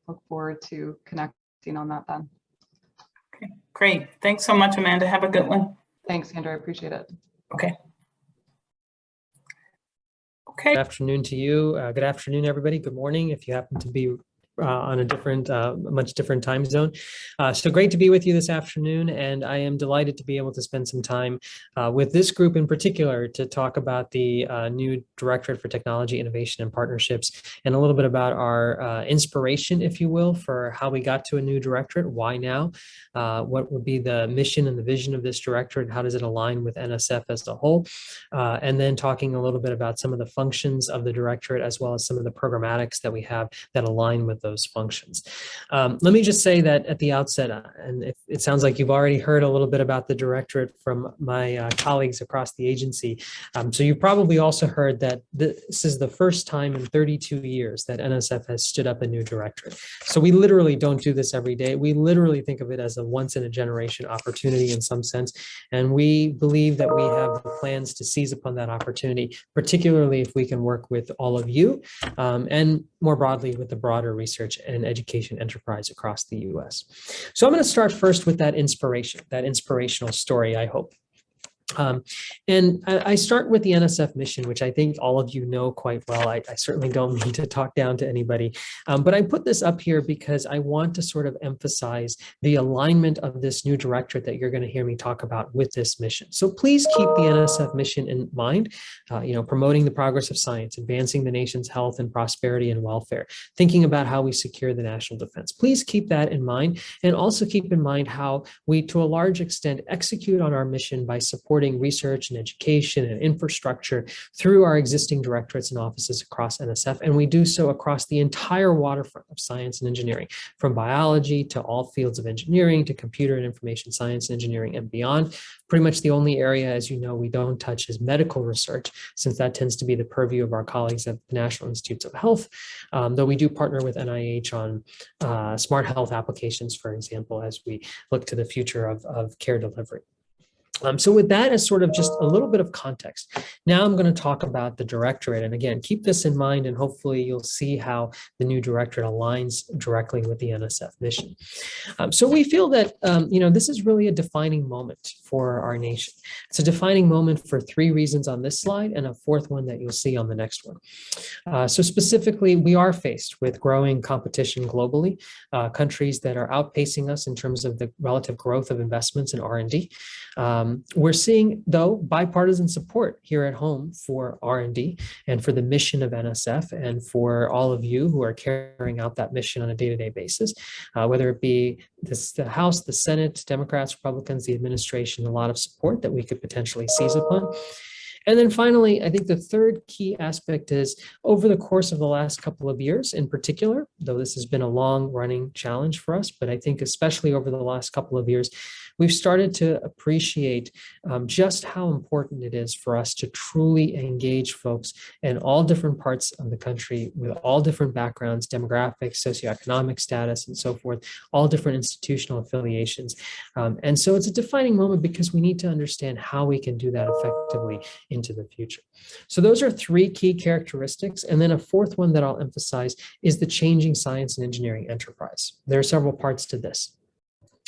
look forward to connecting on that then. Okay, great. Thanks so much, Amanda. Have a good one. Thanks, Andrew. I appreciate it. Okay. Okay. Good afternoon to you. Good afternoon, everybody. Good morning, if you happen to be on a different, much different time zone. So great to be with you this afternoon, and I am delighted to be able to spend some time with this group in particular to talk about the new Directorate for Technology, Innovation, and Partnerships, and a little bit about our inspiration, if you will, for how we got to a new directorate, why now, what would be the mission and the vision of this directorate, how does it align with NSF as a whole, and then talking a little bit about some of the functions of the directorate, as well as some of the programmatics that we have that align with those functions. Let me just say that at the outset, and it sounds like you've already heard a little bit about the directorate from my colleagues across the agency. So you probably also heard that this is the first time in 32 years that NSF has stood up a new directorate. So we literally don't do this every day. We literally think of it as a once in a generation opportunity in some sense. And we believe that we have the plans to seize upon that opportunity, particularly if we can work with all of you and more broadly with the broader research and education enterprise across the US. So I'm going to start first with that inspirational story, I hope. And I start with the NSF mission, which I think all of you know quite well. I certainly don't mean to talk down to anybody, but I put this up here because I want to sort of emphasize the alignment of this new directorate that you're going to hear me talk about with this mission. So please keep the NSF mission in mind, promoting the progress of science, advancing the nation's health and prosperity and welfare, thinking about how we secure the national defense. Please keep that in mind, and also keep in mind how we, to a large extent, execute on our mission by supporting research and education and infrastructure through our existing directorates and offices across NSF. And we do so across the entire waterfront of science and engineering, from biology to all fields of engineering to computer and information science, engineering, and beyond. Pretty much the only area, as you know, we don't touch is medical research, since that tends to be the purview of our colleagues at the National Institutes of Health, though we do partner with NIH on smart health applications, for example, as we look to the future of care delivery. So with that as sort of just a little bit of context, now I'm going to talk about the directorate. And again, keep this in mind, and hopefully you'll see how the new directorate aligns directly with the NSF mission. So we feel that, this is really a defining moment for our nation. It's a defining moment for three reasons on this slide, and a fourth one that you'll see on the next one. So specifically, we are faced with growing competition globally, countries that are outpacing us in terms of the relative growth of investments in R&D. We're seeing, though, bipartisan support here at home for R&D and for the mission of NSF, and for all of you who are carrying out that mission on a day-to-day basis, whether it be the House, the Senate, Democrats, Republicans, the administration, a lot of support that we could potentially seize upon. And then finally, I think the third key aspect is, over the course of the last couple of years in particular, though this has been a long-running challenge for us, but I think especially over the last couple of years, we've started to appreciate just how important it is for us to truly engage folks in all different parts of the country with all different backgrounds, demographics, socioeconomic status, and so forth, all different institutional affiliations. And so it's a defining moment because we need to understand how we can do that effectively into the future. So those are three key characteristics. And then a fourth one that I'll emphasize is the changing science and engineering enterprise. There are several parts to this.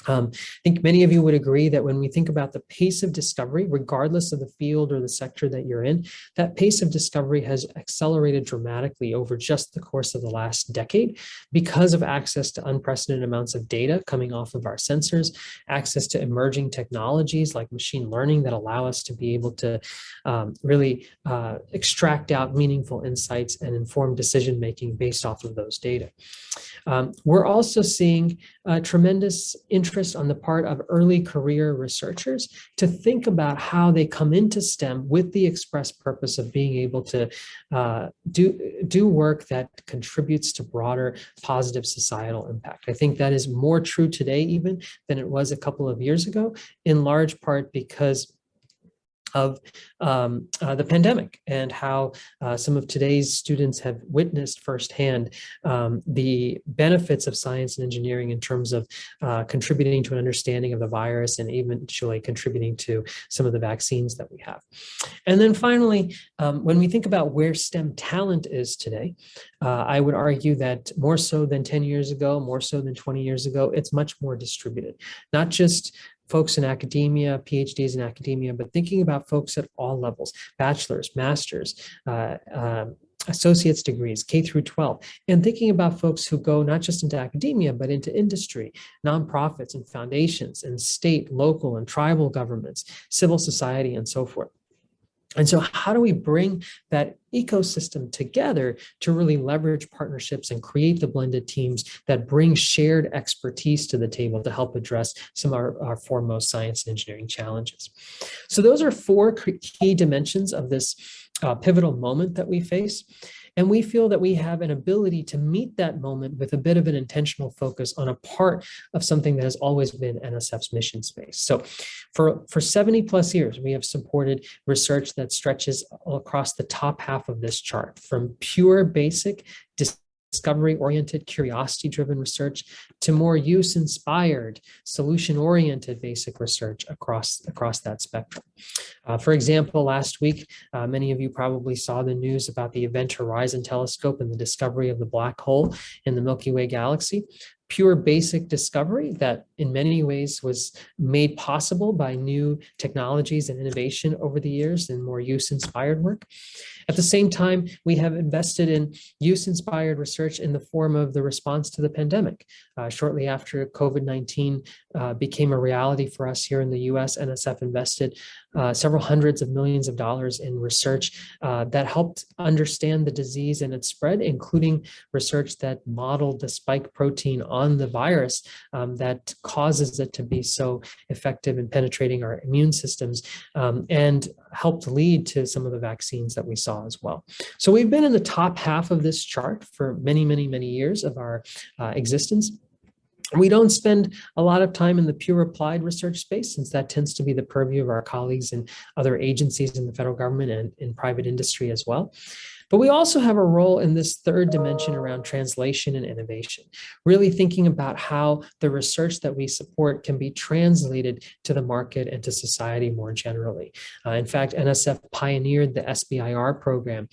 I think many of you would agree that when we think about the pace of discovery, regardless of the field or the sector that you're in, that pace of discovery has accelerated dramatically over just the course of the last decade because of access to unprecedented amounts of data coming off of our sensors, access to emerging technologies like machine learning that allow us to be able to really extract out meaningful insights and inform decision-making based off of those data. We're also seeing tremendous interest on the part of early career researchers to think about how they come into STEM with the express purpose of being able to do work that contributes to broader positive societal impact. I think that is more true today even than it was a couple of years ago, in large part because of the pandemic and how some of today's students have witnessed firsthand the benefits of science and engineering in terms of contributing to an understanding of the virus and eventually contributing to some of the vaccines that we have. And then finally, when we think about where STEM talent is today, I would argue that more so than 10 years ago, more so than 20 years ago, it's much more distributed. Not just folks in academia, PhDs in academia, but thinking about folks at all levels, bachelor's, master's, associate's degrees, K through 12, and thinking about folks who go not just into academia, but into industry, nonprofits and foundations and state, local and tribal governments, civil society, and so forth. And so how do we bring that ecosystem together to really leverage partnerships and create the blended teams that bring shared expertise to the table to help address some of our foremost science and engineering challenges? So those are four key dimensions of this pivotal moment that we face. And we feel that we have an ability to meet that moment with a bit of an intentional focus on a part of something that has always been NSF's mission space. So for 70 plus years, we have supported research that stretches across the top half of this chart, from pure basic discovery-oriented, curiosity-driven research to more use-inspired, solution-oriented basic research across that spectrum. For example, last week, many of you probably saw the news about the Event Horizon Telescope and the discovery of the black hole in the Milky Way galaxy. Pure basic discovery that in many ways was made possible by new technologies and innovation over the years and more use-inspired work. At the same time, we have invested in use-inspired research in the form of the response to the pandemic. Shortly after COVID-19 became a reality for us here in the US, NSF invested several hundreds of millions of dollars in research that helped understand the disease and its spread, including research that modeled the spike protein on the virus that causes it to be so effective in penetrating our immune systems, and helped lead to some of the vaccines that we saw as well. So we've been in the top half of this chart for many, many, many years of our existence. We don't spend a lot of time in the pure applied research space, since that tends to be the purview of our colleagues in other agencies in the federal government and in private industry as well. But we also have a role in this third dimension around translation and innovation, really thinking about how the research that we support can be translated to the market and to society more generally. In fact, NSF pioneered the SBIR program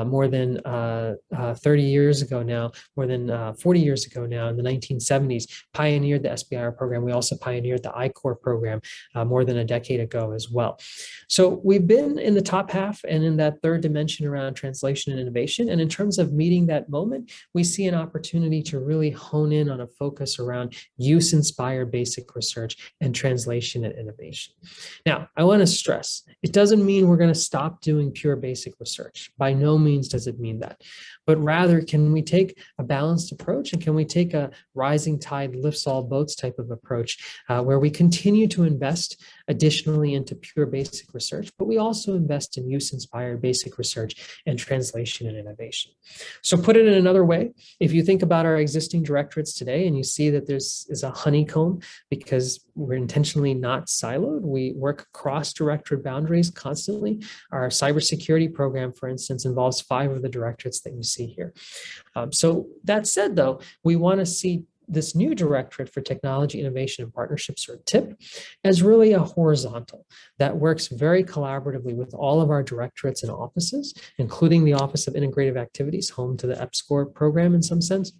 more than 30 years ago now, more than 40 years ago now, in the 1970s, pioneered the SBIR program. We also pioneered the I-Corps program more than a decade ago as well. So we've been in the top half and in that third dimension around translation and innovation. And in terms of meeting that moment, we see an opportunity to really hone in on a focus around use-inspired basic research and translation and innovation. Now, I want to stress, it doesn't mean we're going to stop doing pure basic research. By no means does it mean that. But rather, can we take a balanced approach, and can we take a rising tide lifts all boats type of approach where we continue to invest additionally into pure basic research, but we also invest in use-inspired basic research and translation and innovation. So put it in another way, if you think about our existing directorates today and you see that there's a honeycomb because we're intentionally not siloed, we work across directorate boundaries constantly. Our cybersecurity program, for instance, involves 5 of the directorates that you see here. So that said, though, we want to see this new Directorate for Technology, Innovation, and Partnerships, or TIP, as really a horizontal that works very collaboratively with all of our directorates and offices, including the Office of Integrative Activities, home to the EPSCoR program in some sense,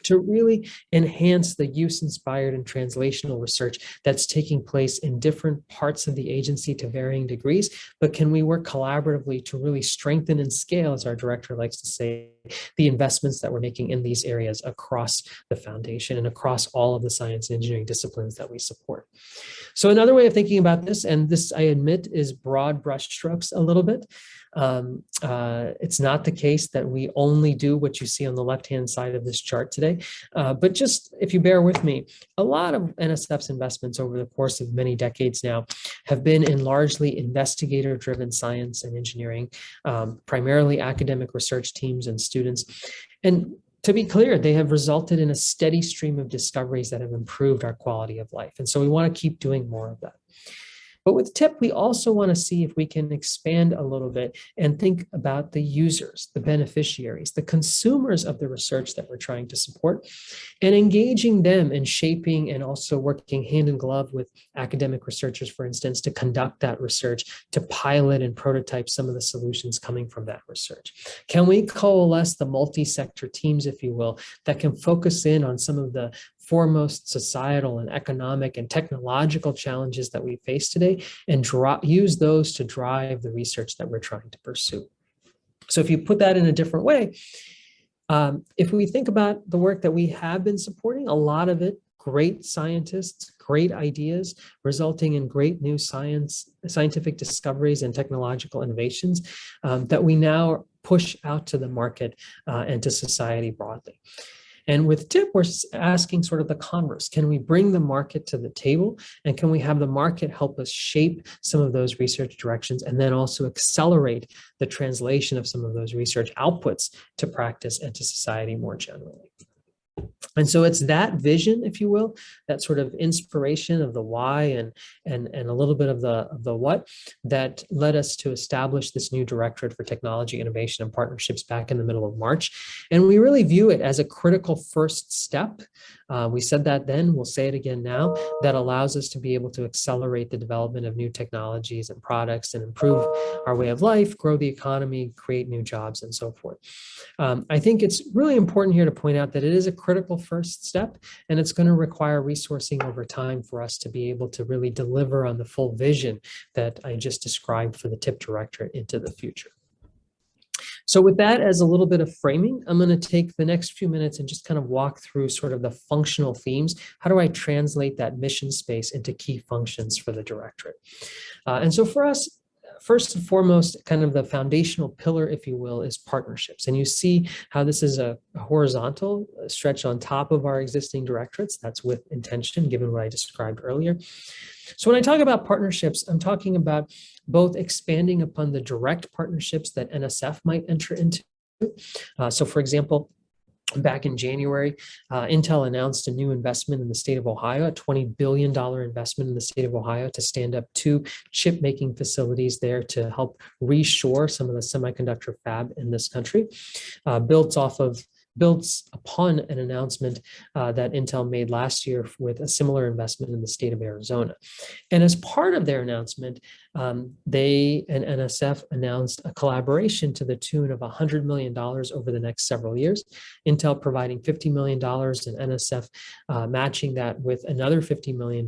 to really enhance the use-inspired and translational research that's taking place in different parts of the agency to varying degrees. But can we work collaboratively to really strengthen and scale, as our director likes to say, the investments that we're making in these areas across the foundation and across all of the science and engineering disciplines that we support? So another way of thinking about this, and this I admit is broad brushstrokes a little bit, it's not the case that we only do what you see on the left-hand side of this chart today, but just if you bear with me, a lot of NSF's investments over the course of many decades now have been in largely investigator-driven science and engineering, primarily academic research teams and students. And to be clear, they have resulted in a steady stream of discoveries that have improved our quality of life. And so we want to keep doing more of that. But with TIP, we also want to see if we can expand a little bit and think about the users, the beneficiaries, the consumers of the research that we're trying to support, and engaging them in shaping and also working hand in glove with academic researchers, for instance, to conduct that research, to pilot and prototype some of the solutions coming from that research. Can we coalesce the multi-sector teams, if you will, that can focus in on some of the foremost societal and economic and technological challenges that we face today and use those to drive the research that we're trying to pursue? So if you put that in a different way, if we think about the work that we have been supporting, a lot of it, great scientists, great ideas, resulting in great new scientific discoveries and technological innovations that we now push out to the market and to society broadly. And with TIP, we're asking sort of the converse. Can we bring the market to the table? And can we have the market help us shape some of those research directions and then also accelerate the translation of some of those research outputs to practice and to society more generally? And so it's that vision, if you will, that sort of inspiration of the why and a little bit of the what that led us to establish this new Directorate for Technology, Innovation, and Partnerships back in the middle of March. And we really view it as a critical first step. We said that then, we'll say it again now, that allows us to be able to accelerate the development of new technologies and products and improve our way of life, grow the economy, create new jobs, and so forth. I think it's really important here to point out that it is a critical first step, and it's going to require resourcing over time for us to be able to really deliver on the full vision that I just described for the TIP Directorate into the future. So with that as a little bit of framing, I'm going to take the next few minutes and just kind of walk through sort of the functional themes. How do I translate that mission space into key functions for the Directorate? And so for us, first and foremost, kind of the foundational pillar, if you will, is partnerships. And you see how this is a horizontal stretch on top of our existing directorates. That's with intention, given what I described earlier. So when I talk about partnerships, I'm talking about both expanding upon the direct partnerships that NSF might enter into. So for example, back in January, Intel announced a new investment in the state of Ohio, a $20 billion investment in the state of Ohio to stand up 2 chip-making facilities there to help reshore some of the semiconductor fab in this country, builds upon an announcement that Intel made last year with a similar investment in the state of Arizona. And as part of their announcement, they and NSF announced a collaboration to the tune of $100 million over the next several years, Intel providing $50 million and NSF matching that with another $50 million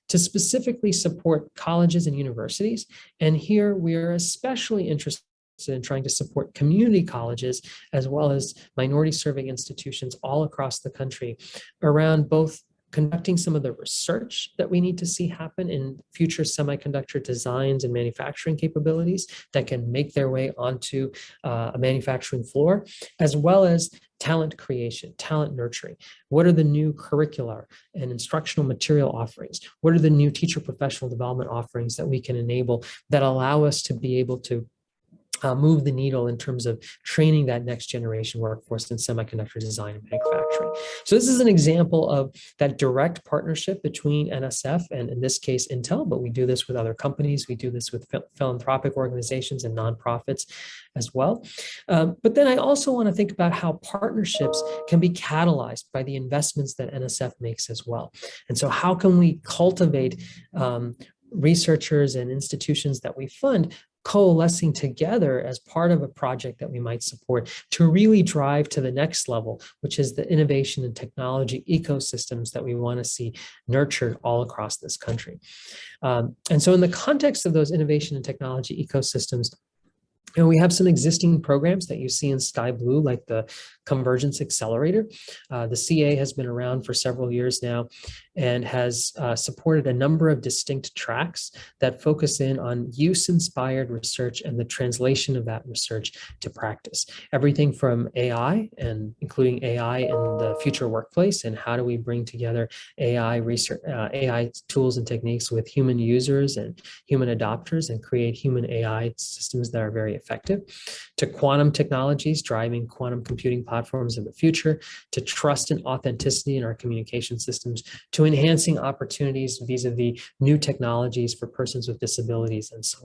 to specifically support colleges and universities. And here we are especially interested in trying to support community colleges as well as minority serving institutions all across the country around both conducting some of the research that we need to see happen in future semiconductor designs and manufacturing capabilities that can make their way onto a manufacturing floor, as well as talent creation, talent nurturing. What are the new curricular and instructional material offerings? What are the new teacher professional development offerings that we can enable that allow us to be able to move the needle in terms of training that next generation workforce in semiconductor design and manufacturing. So this is an example of that direct partnership between NSF and in this case Intel, but we do this with other companies. We do this with philanthropic organizations and nonprofits as well. But then I also want to think about how partnerships can be catalyzed by the investments that NSF makes as well. And so how can we cultivate researchers and institutions that we fund coalescing together as part of a project that we might support to really drive to the next level, which is the innovation and technology ecosystems that we want to see nurtured all across this country. And so in the context of those innovation and technology ecosystems, and we have some existing programs that you see in sky blue, like the Convergence Accelerator. The CA has been around for several years now and has supported a number of distinct tracks that focus in on use-inspired research and the translation of that research to practice. Everything from AI, and including AI in the future workplace, and how do we bring together AI research, AI tools and techniques with human users and human adopters and create human AI systems that are very effective, to quantum technologies driving quantum computing platforms of the future, to trust and authenticity in our communication systems, to enhancing opportunities vis-a-vis new technologies for persons with disabilities, and so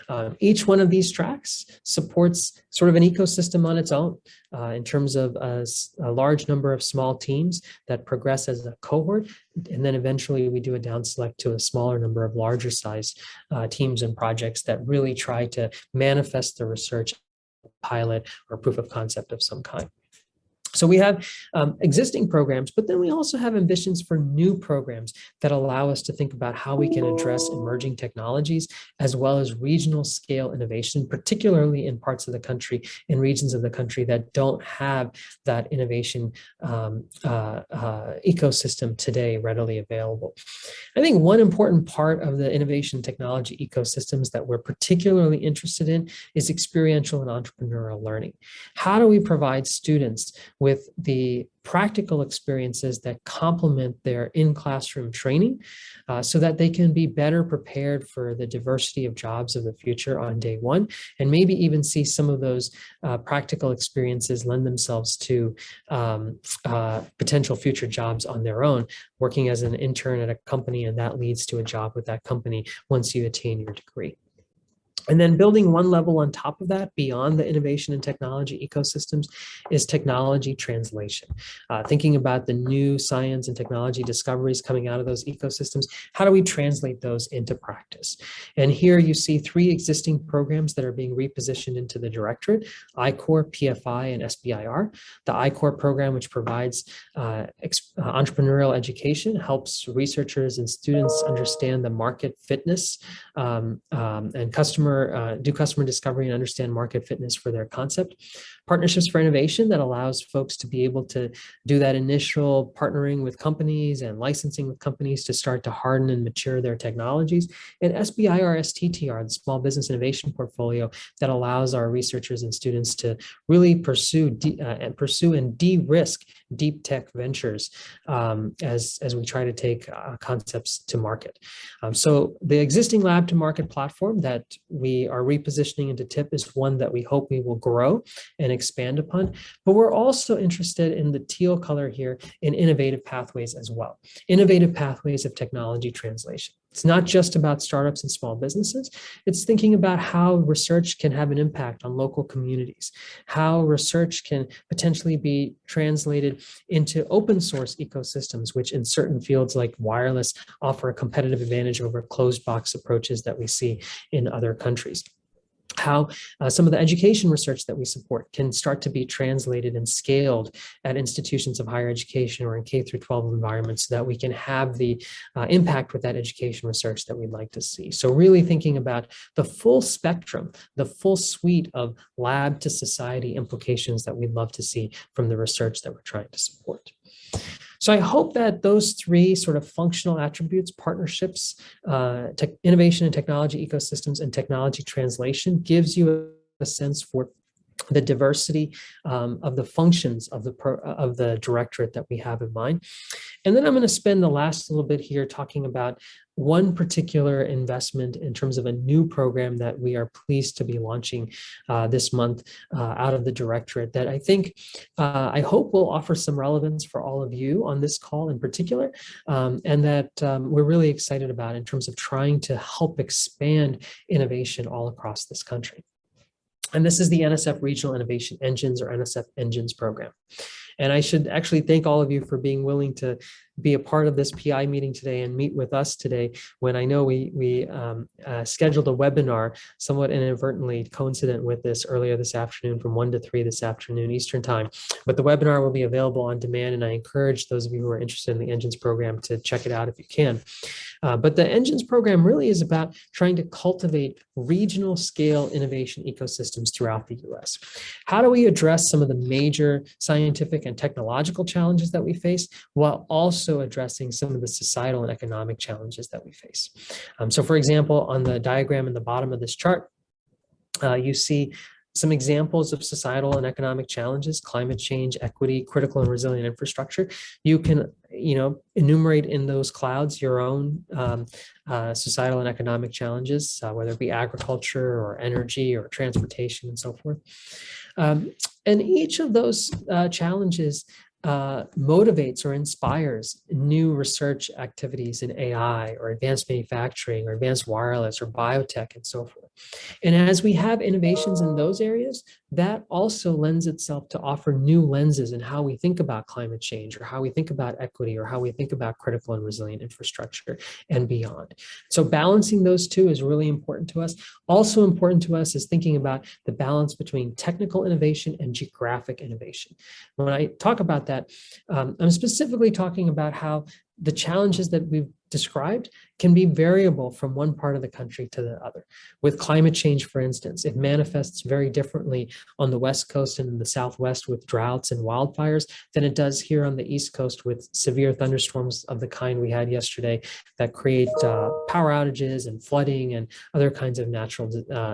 on. Each one of these tracks supports sort of an ecosystem on its own in terms of a large number of small teams that progress as a cohort. And then eventually we do a down select to a smaller number of larger sized teams and projects that really try to manifest the research pilot or proof of concept of some kind. So we have existing programs, but then we also have ambitions for new programs that allow us to think about how we can address emerging technologies as well as regional scale innovation, particularly in parts of the country, in regions of the country that don't have that innovation ecosystem today readily available. I think one important part of the innovation technology ecosystems that we're particularly interested in is experiential and entrepreneurial learning. How do we provide students with the practical experiences that complement their in-classroom training so that they can be better prepared for the diversity of jobs of the future on day one, and maybe even see some of those practical experiences lend themselves to potential future jobs on their own, working as an intern at a company, and that leads to a job with that company once you attain your degree. And then building one level on top of that, beyond the innovation and technology ecosystems, is technology translation. Thinking about the new science and technology discoveries coming out of those ecosystems, how do we translate those into practice? And here you see 3 existing programs that are being repositioned into the Directorate: EPSCoR, PFI, and SBIR. The EPSCoR program, which provides entrepreneurial education, helps researchers and students understand the market fitness and do customer discovery and understand market fitness for their concept. Partnerships for innovation, that allows folks to be able to do that initial partnering with companies and licensing with companies to start to harden and mature their technologies. And SBIR STTR, the Small Business Innovation Portfolio, that allows our researchers and students to really pursue and de-risk deep tech ventures as we try to take concepts to market. So the existing lab to market platform that we are repositioning into TIP is one that we hope we will grow and expand upon, but we're also interested in the teal color here in innovative pathways as well. Innovative pathways of technology translation. It's not just about startups and small businesses. It's thinking about how research can have an impact on local communities, how research can potentially be translated into open source ecosystems, which in certain fields like wireless offer a competitive advantage over closed box approaches that we see in other countries. How some of the education research that we support can start to be translated and scaled at institutions of higher education or in K through 12 environments, so that we can have the impact with that education research that we'd like to see. So really thinking about the full spectrum, the full suite of lab to society implications that we'd love to see from the research that we're trying to support. So I hope that those 3 sort of functional attributes, partnerships, innovation and technology ecosystems, and technology translation, gives you a sense for the diversity of the functions of the Directorate that we have in mind. And then I'm going to spend the last little bit here talking about one particular investment in terms of a new program that we are pleased to be launching this month out of the Directorate, that I think, I hope will offer some relevance for all of you on this call in particular, and that we're really excited about in terms of trying to help expand innovation all across this country. And this is the NSF Regional Innovation Engines, or NSF Engines program. And I should actually thank all of you for being willing to be a part of this PI meeting today and meet with us today, when I know we scheduled a webinar somewhat inadvertently coincident with this earlier this afternoon from 1 to 3 this afternoon Eastern time. But the webinar will be available on demand, and I encourage those of you who are interested in the Engines program to check it out if you can. But the Engines program really is about trying to cultivate regional scale innovation ecosystems throughout the US. How do we address some of the major scientific and technological challenges that we face, while also addressing some of the societal and economic challenges that we face? So for example, on the diagram in the bottom of this chart, you see some examples of societal and economic challenges: climate change, equity, critical and resilient infrastructure. You can enumerate in those clouds your own societal and economic challenges, whether it be agriculture or energy or transportation and so forth. And each of those challenges motivates or inspires new research activities in AI or advanced manufacturing or advanced wireless or biotech and so forth. And as we have innovations in those areas, that also lends itself to offer new lenses in how we think about climate change or how we think about equity or how we think about critical and resilient infrastructure and beyond. So balancing those two is really important to us. Also important to us is thinking about the balance between technical innovation and geographic innovation. When I talk about that, I'm specifically talking about how the challenges that we've described can be variable from one part of the country to the other. With climate change, for instance, it manifests very differently on the West Coast and in the Southwest with droughts and wildfires than it does here on the East Coast with severe thunderstorms of the kind we had yesterday that create power outages and flooding and other kinds of natural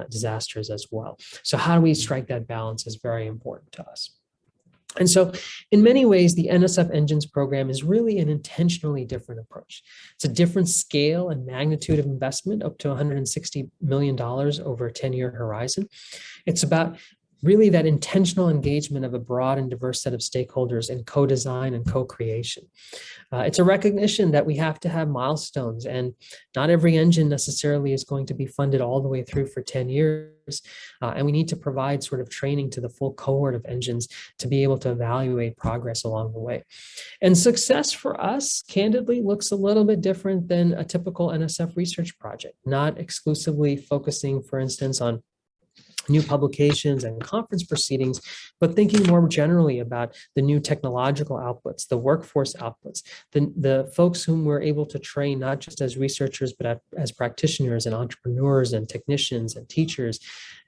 disasters as well. So how do we strike that balance is very important to us. And so in many ways, the NSF Engines program is really an intentionally different approach. It's a different scale and magnitude of investment, up to $160 million over a 10-year horizon. It's about really that intentional engagement of a broad and diverse set of stakeholders in co-design and co-creation. It's a recognition that we have to have milestones, and not every engine necessarily is going to be funded all the way through for 10 years. And we need to provide sort of training to the full cohort of engines to be able to evaluate progress along the way. And success for us, candidly, looks a little bit different than a typical NSF research project, not exclusively focusing, for instance, on new publications and conference proceedings, but thinking more generally about the new technological outputs, the workforce outputs, the folks whom we're able to train, not just as researchers, but as practitioners and entrepreneurs and technicians and teachers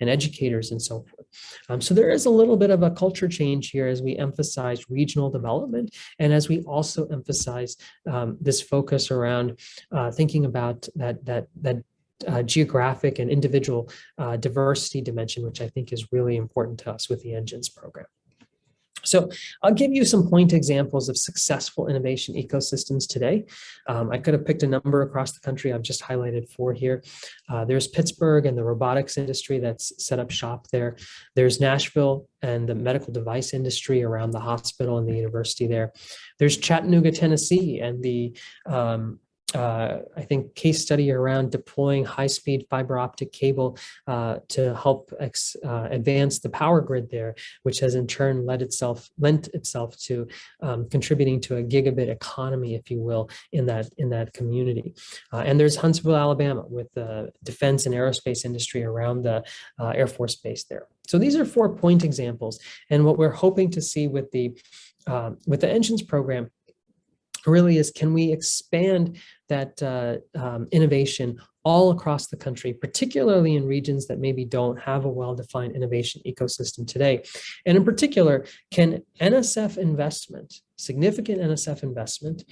and educators and so forth. So there is a little bit of a culture change here as we emphasize regional development and as we also emphasize this focus around thinking about that geographic and individual diversity dimension, which I think is really important to us with the Engines program. So I'll give you some point examples of successful innovation ecosystems today. I could have picked a number across the country. I've just highlighted 4 here. There's Pittsburgh and the robotics industry that's set up shop there. There's Nashville and the medical device industry around the hospital and the university there. There's Chattanooga, Tennessee, and the I think case study around deploying high-speed fiber optic cable to help advance the power grid there, which has in turn lent itself to contributing to a gigabit economy, if you will, in that community. And there's Huntsville, Alabama, with the defense and aerospace industry around the Air Force Base there. So these are 4 point examples, and what we're hoping to see with the Engines program really is, can we expand that innovation all across the country, particularly in regions that maybe don't have a well-defined innovation ecosystem today? And in particular, can NSF investment, significant NSF investment,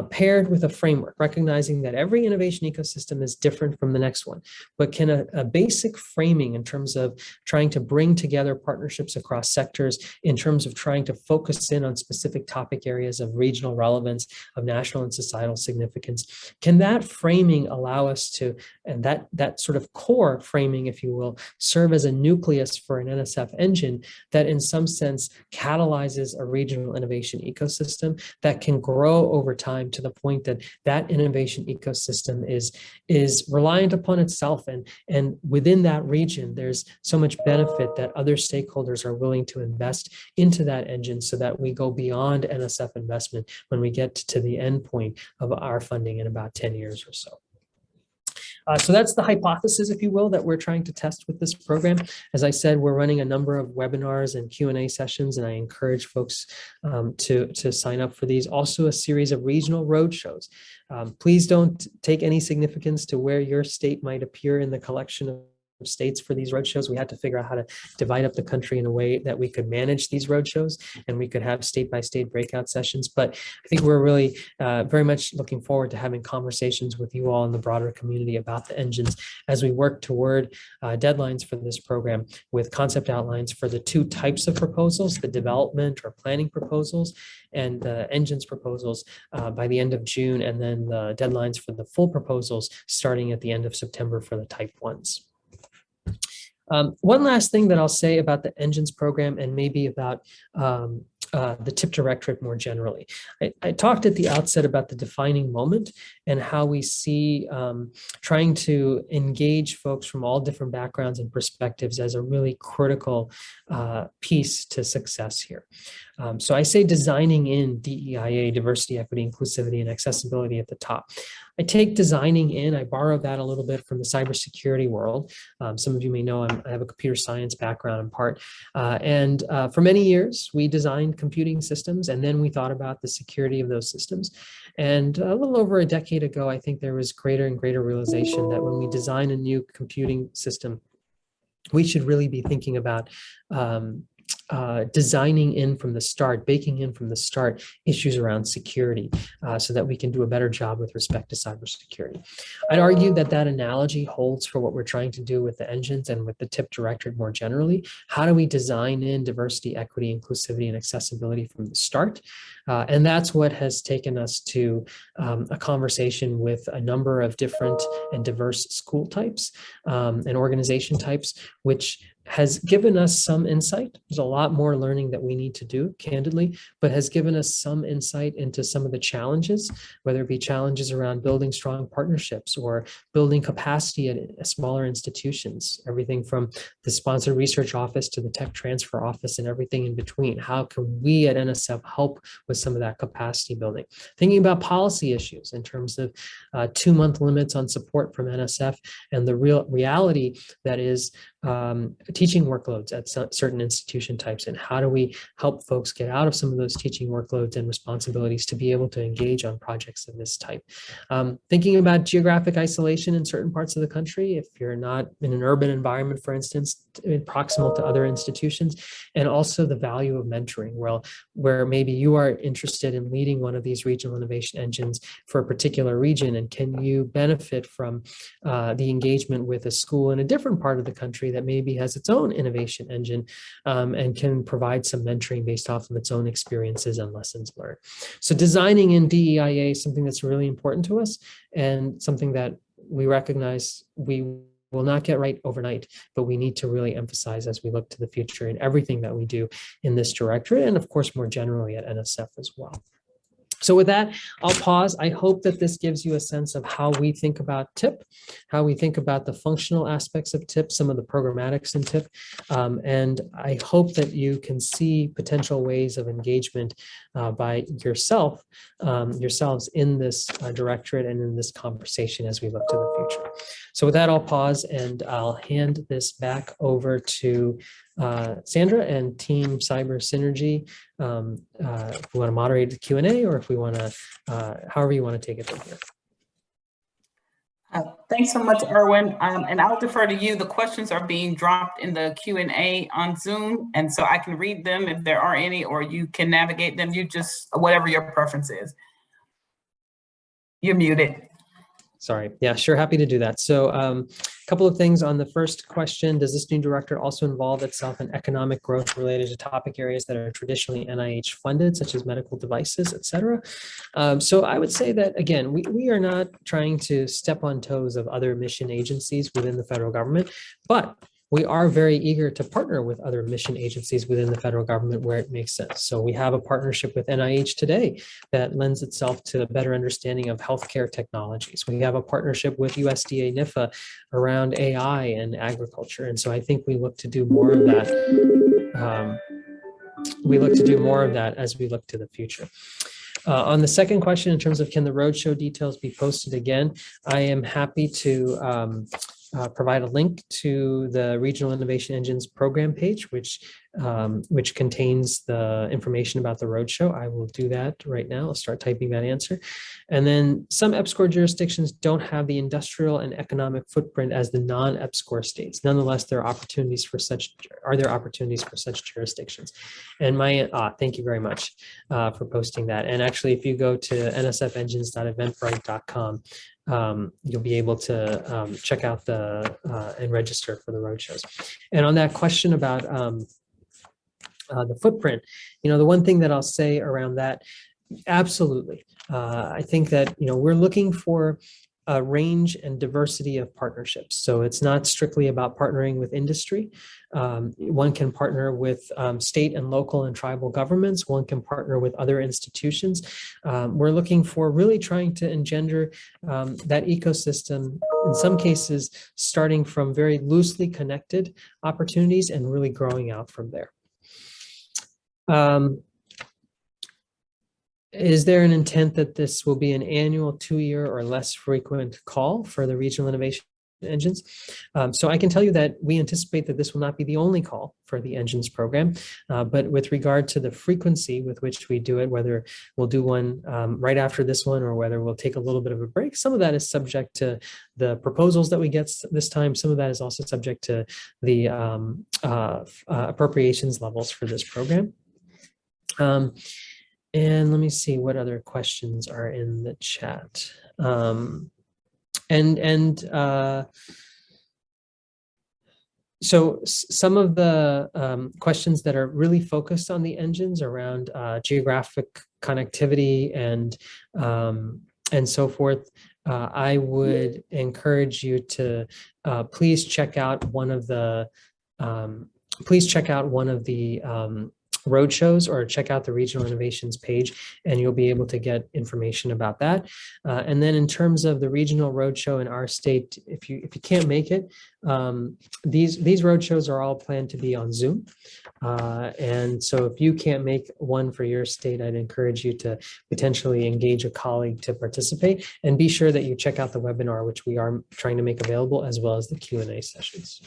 paired with a framework, recognizing that every innovation ecosystem is different from the next one, but can a basic framing in terms of trying to bring together partnerships across sectors, in terms of trying to focus in on specific topic areas of regional relevance, of national and societal significance, can that framing allow us to, and that sort of core framing, if you will, serve as a nucleus for an NSF engine that in some sense catalyzes a regional innovation ecosystem that can grow over time to the point that that innovation ecosystem is reliant upon itself, and within that region there's so much benefit that other stakeholders are willing to invest into that engine, so that we go beyond NSF investment when we get to the end point of our funding in about 10 years or so. So that's the hypothesis, if you will, that we're trying to test with this program. As I said, we're running a number of webinars and Q&A sessions, and I encourage folks to sign up for these. Also, a series of regional roadshows. Please don't take any significance to where your state might appear in the collection of states for these roadshows. We had to figure out how to divide up the country in a way that we could manage these roadshows and we could have state-by-state breakout sessions. But I think we're really very much looking forward to having conversations with you all in the broader community about the engines as we work toward deadlines for this program with concept outlines for the two types of proposals, the development or planning proposals and the engines proposals by the end of June, and then the deadlines for the full proposals starting at the end of September for the type 1s. One last thing that I'll say about the engines program and maybe about the TIP Directorate more generally. I talked at the outset about the defining moment and how we see trying to engage folks from all different backgrounds and perspectives as a really critical piece to success here. So I say designing in DEIA, diversity, equity, inclusivity, and accessibility at the top. I take designing in, I borrowed that a little bit from the cybersecurity world. Some of you may know I have a computer science background in part. And for many years, we designed computing systems, and then we thought about the security of those systems. And a little over a decade ago, I think there was greater and greater realization that when we design a new computing system, we should really be thinking about designing in from the start, baking in from the start issues around security so that we can do a better job with respect to cybersecurity. I'd argue that that analogy holds for what we're trying to do with the engines and with the TIP Directorate more generally. How do we design in diversity, equity, inclusivity, and accessibility from the start? And that's what has taken us to a conversation with a number of different and diverse school types and organization types, which has given us some insight. There's a lot more learning that we need to do, candidly, but has given us some insight into some of the challenges, whether it be challenges around building strong partnerships or building capacity at smaller institutions, everything from the sponsored research office to the tech transfer office and everything in between. How can we at NSF help with some of that capacity building? Thinking about policy issues in terms of 2-month limits on support from NSF and the real reality that is teaching workloads at certain institution types, and how do we help folks get out of some of those teaching workloads and responsibilities to be able to engage on projects of this type. Thinking about geographic isolation in certain parts of the country, if you're not in an urban environment, for instance, proximal to other institutions, and also the value of mentoring, where maybe you are interested in leading one of these regional innovation engines for a particular region, and can you benefit from the engagement with a school in a different part of the country that maybe has its own innovation engine and can provide some mentoring based off of its own experiences and lessons learned. So designing in DEIA is something that's really important to us and something that we recognize we will not get right overnight, but we need to really emphasize as we look to the future in everything that we do in this directorate and of course more generally at NSF as well. So with that, I'll pause. I hope that this gives you a sense of how we think about TIP, how we think about the functional aspects of TIP, some of the programmatics in TIP, and I hope that you can see potential ways of engagement by yourselves in this directorate and in this conversation as we look to the future. So with that, I'll pause and I'll hand this back over to Sandra and Team Cyber Synergy. If we want to moderate the Q&A or if we want to, however you want to take it from here. Thanks so much, Erwin. And I'll defer to you. The questions are being dropped in the Q&A on Zoom, and so I can read them if there are any, or you can navigate them. You just, whatever your preference is. You're muted. Sorry. Yeah, sure. Happy to do that. So a couple of things on the first question. Does this new directorate also involve itself in economic growth related to topic areas that are traditionally NIH funded, such as medical devices, et cetera? So I would say that, again, we are not trying to step on toes of other mission agencies within the federal government, but we are very eager to partner with other mission agencies within the federal government where it makes sense. So we have a partnership with NIH today that lends itself to a better understanding of healthcare technologies. We have a partnership with USDA NIFA around AI and agriculture. And so I think we look to do more of that. We look to do more of that as we look to the future. On the second question, in terms of can the roadshow details be posted again, I am happy to provide a link to the Regional Innovation Engines program page, which contains the information about the roadshow. I will do that right now. I'll start typing that answer. And then some EPSCoR jurisdictions don't have the industrial and economic footprint as the non-EPSCoR states. Nonetheless, there are opportunities for such jurisdictions. And thank you very much for posting that. And actually, if you go to nsfengines.eventbrite.com, you'll be able to check out and register for the roadshows. And on that question about the footprint, the one thing that I'll say around that, absolutely. I think that, we're looking for a range and diversity of partnerships. So it's not strictly about partnering with industry. One can partner with state and local and tribal governments. One can partner with other institutions. We're looking for really trying to engender that ecosystem, in some cases, starting from very loosely connected opportunities and really growing out from there. Is there an intent that this will be an annual 2-year or less frequent call for the Regional Innovation Engines? So I can tell you that we anticipate that this will not be the only call for the Engines program, but with regard to the frequency with which we do it, whether we'll do one right after this one or whether we'll take a little bit of a break, some of that is subject to the proposals that we get this time. Some of that is also subject to the appropriations levels for this program. And let me see what other questions are in the chat. So some of the questions that are really focused on the engines around geographic connectivity and so forth, I would encourage you to please check out one of the roadshows or check out the Regional Innovations page, and you'll be able to get information about that. And then in terms of the regional roadshow in our state, if you can't make it, these roadshows are all planned to be on Zoom. And so if you can't make one for your state, I'd encourage you to potentially engage a colleague to participate, and be sure that you check out the webinar, which we are trying to make available, as well as the Q&A sessions.